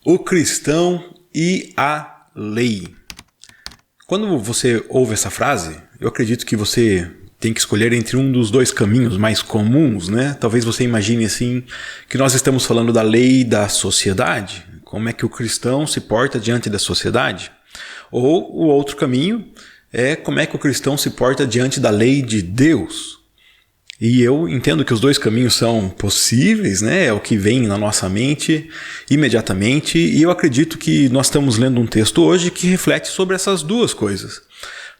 O cristão e a lei. Quando você ouve essa frase, eu acredito que você tem que escolher entre um dos dois caminhos mais comuns, né? Talvez você imagine assim que nós estamos falando da lei da sociedade, como é que o cristão se porta diante da sociedade. Ou o outro caminho é como é que o cristão se porta diante da lei de Deus. E eu entendo que os dois caminhos são possíveis, né? É o que vem na nossa mente imediatamente. E eu acredito que nós estamos lendo um texto hoje que reflete sobre essas duas coisas.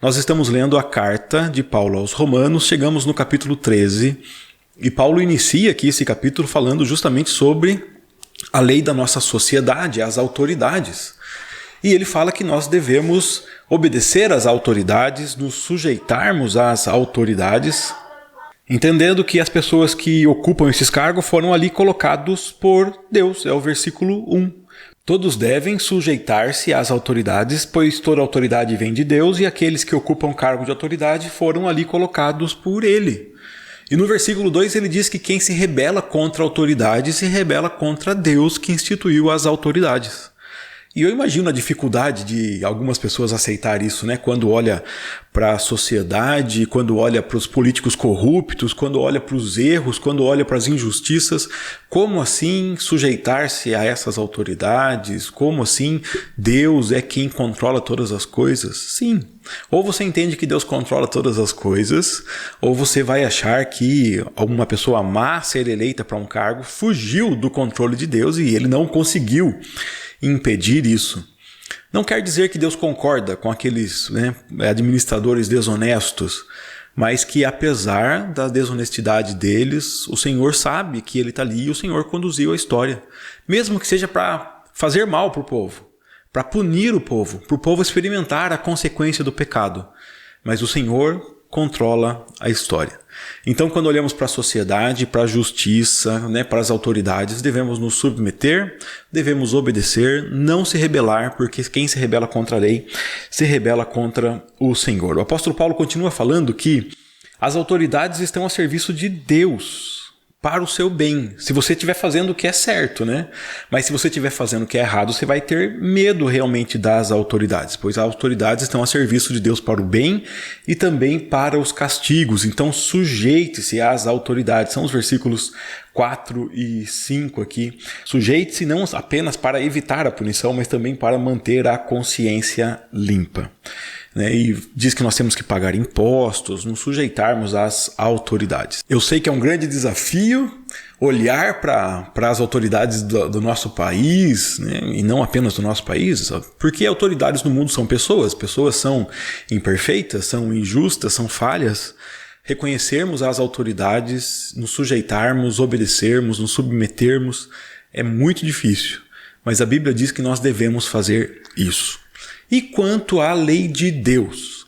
Nós estamos lendo a carta de Paulo aos Romanos, chegamos no capítulo 13. E Paulo inicia aqui esse capítulo falando justamente sobre a lei da nossa sociedade, as autoridades. E ele fala que nós devemos obedecer às autoridades, nos sujeitarmos às autoridades, entendendo que as pessoas que ocupam esses cargos foram ali colocados por Deus. É o versículo 1. Todos devem sujeitar-se às autoridades, pois toda autoridade vem de Deus e aqueles que ocupam cargo de autoridade foram ali colocados por Ele. E no versículo 2 ele diz que quem se rebela contra a autoridade se rebela contra Deus que instituiu as autoridades. E eu imagino a dificuldade de algumas pessoas aceitar isso, né? Quando olha para a sociedade, quando olha para os políticos corruptos, quando olha para os erros, quando olha para as injustiças. Como assim sujeitar-se a essas autoridades? Como assim Deus é quem controla todas as coisas? Sim. Ou você entende que Deus controla todas as coisas, ou você vai achar que alguma pessoa má ser eleita para um cargo fugiu do controle de Deus e ele não conseguiu impedir isso. Não quer dizer que Deus concorda com aqueles administradores desonestos, mas que apesar da desonestidade deles, o Senhor sabe que Ele está ali e o Senhor conduziu a história. Mesmo que seja para fazer mal para o povo, para punir o povo, para o povo experimentar a consequência do pecado. Mas o Senhor controla a história. Então, quando olhamos para a sociedade, para a justiça, para as autoridades, devemos nos submeter, devemos obedecer, não se rebelar, porque quem se rebela contra a lei se rebela contra o Senhor. O apóstolo Paulo continua falando que as autoridades estão a serviço de Deus, para o seu bem, se você estiver fazendo o que é certo, né? Mas se você estiver fazendo o que é errado, você vai ter medo realmente das autoridades, pois as autoridades estão a serviço de Deus para o bem e também para os castigos. Então sujeite-se às autoridades, são os versículos 4 e 5 aqui. Sujeite-se não apenas para evitar a punição, mas também para manter a consciência limpa. E diz que nós temos que pagar impostos, nos sujeitarmos às autoridades. Eu sei que é um grande desafio olhar para as autoridades do nosso país, e não apenas do nosso país, porque autoridades no mundo são pessoas são imperfeitas, são injustas, são falhas. Reconhecermos as autoridades, nos sujeitarmos, obedecermos, nos submetermos, é muito difícil, mas a Bíblia diz que nós devemos fazer isso. E quanto à lei de Deus?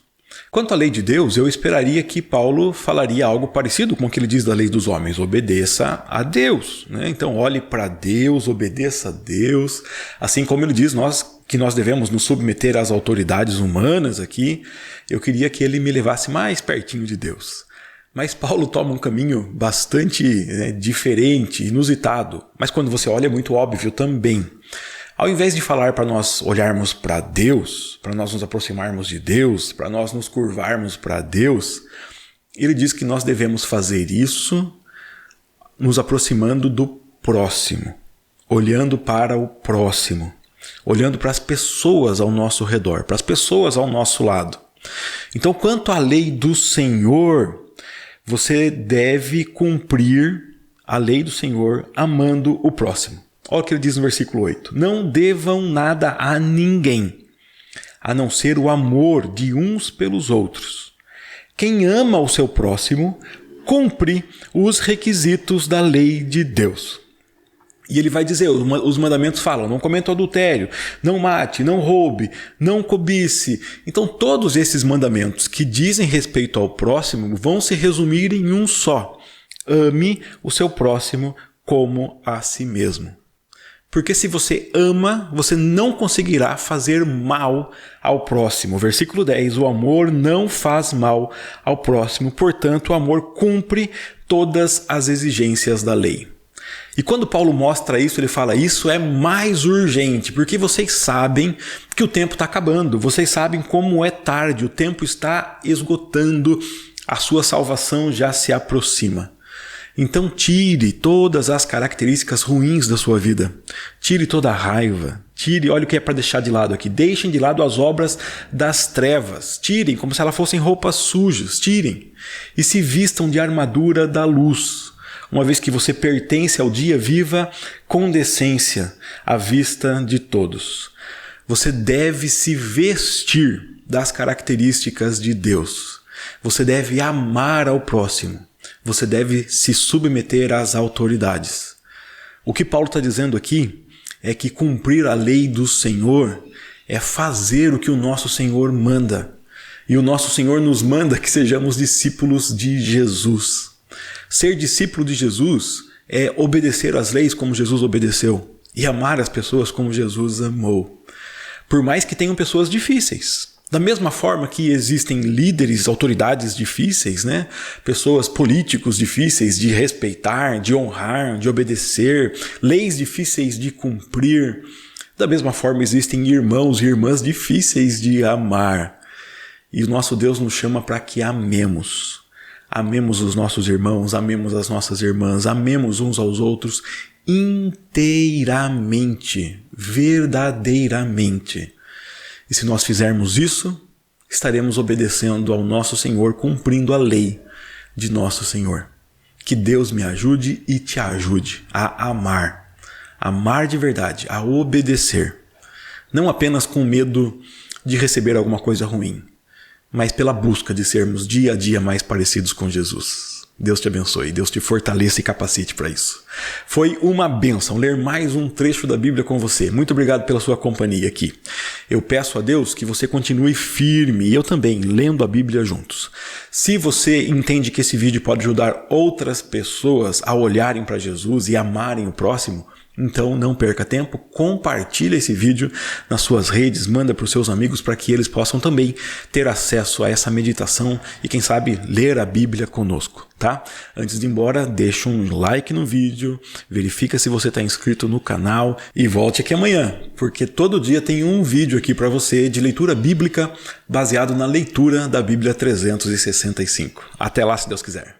Quanto à lei de Deus, eu esperaria que Paulo falaria algo parecido com o que ele diz da lei dos homens. Obedeça a Deus. Então olhe para Deus, obedeça a Deus. Assim como ele diz que nós devemos nos submeter às autoridades humanas aqui, eu queria que ele me levasse mais pertinho de Deus. Mas Paulo toma um caminho bastante diferente, inusitado. Mas quando você olha é muito óbvio também. Ao invés de falar para nós olharmos para Deus, para nós nos aproximarmos de Deus, para nós nos curvarmos para Deus, ele diz que nós devemos fazer isso nos aproximando do próximo, olhando para o próximo, olhando para as pessoas ao nosso redor, para as pessoas ao nosso lado. Então, quanto à lei do Senhor, você deve cumprir a lei do Senhor amando o próximo. Olha o que ele diz no versículo 8. Não devam nada a ninguém, a não ser o amor de uns pelos outros. Quem ama o seu próximo, cumpre os requisitos da lei de Deus. E ele vai dizer, os mandamentos falam, não cometa adultério, não mate, não roube, não cobice. Então todos esses mandamentos que dizem respeito ao próximo vão se resumir em um só. Ame o seu próximo como a si mesmo. Porque se você ama, você não conseguirá fazer mal ao próximo. Versículo 10, o amor não faz mal ao próximo, portanto o amor cumpre todas as exigências da lei. E quando Paulo mostra isso, ele fala, isso é mais urgente, porque vocês sabem que o tempo está acabando, vocês sabem como é tarde, o tempo está esgotando, a sua salvação já se aproxima. Então tire todas as características ruins da sua vida, tire toda a raiva, olha o que é para deixar de lado aqui, deixem de lado as obras das trevas, tirem como se elas fossem roupas sujas, tirem e se vistam de armadura da luz. Uma vez que você pertence ao dia, viva com decência à vista de todos. Você deve se vestir das características de Deus. Você deve amar ao próximo. Você deve se submeter às autoridades. O que Paulo está dizendo aqui é que cumprir a lei do Senhor é fazer o que o nosso Senhor manda. E o nosso Senhor nos manda que sejamos discípulos de Jesus. Ser discípulo de Jesus é obedecer às leis como Jesus obedeceu e amar as pessoas como Jesus amou. Por mais que tenham pessoas difíceis. Da mesma forma que existem líderes, autoridades difíceis, né? Pessoas políticos difíceis de respeitar, de honrar, de obedecer, leis difíceis de cumprir. Da mesma forma existem irmãos e irmãs difíceis de amar. E o nosso Deus nos chama para que amemos. Amemos os nossos irmãos, amemos as nossas irmãs, amemos uns aos outros inteiramente, verdadeiramente. E se nós fizermos isso, estaremos obedecendo ao nosso Senhor, cumprindo a lei de nosso Senhor. Que Deus me ajude e te ajude a amar. Amar de verdade, a obedecer. Não apenas com medo de receber alguma coisa ruim, mas pela busca de sermos dia a dia mais parecidos com Jesus. Deus te abençoe, Deus te fortaleça e capacite para isso. Foi uma bênção ler mais um trecho da Bíblia com você. Muito obrigado pela sua companhia aqui. Eu peço a Deus que você continue firme e eu também, lendo a Bíblia juntos. Se você entende que esse vídeo pode ajudar outras pessoas a olharem para Jesus e amarem o próximo, então não perca tempo, compartilha esse vídeo nas suas redes, manda para os seus amigos para que eles possam também ter acesso a essa meditação e quem sabe ler a Bíblia conosco, tá? Antes de ir embora, deixa um like no vídeo, verifica se você está inscrito no canal e volte aqui amanhã, porque todo dia tem um vídeo aqui para você de leitura bíblica baseado na leitura da Bíblia 365. Até lá, se Deus quiser.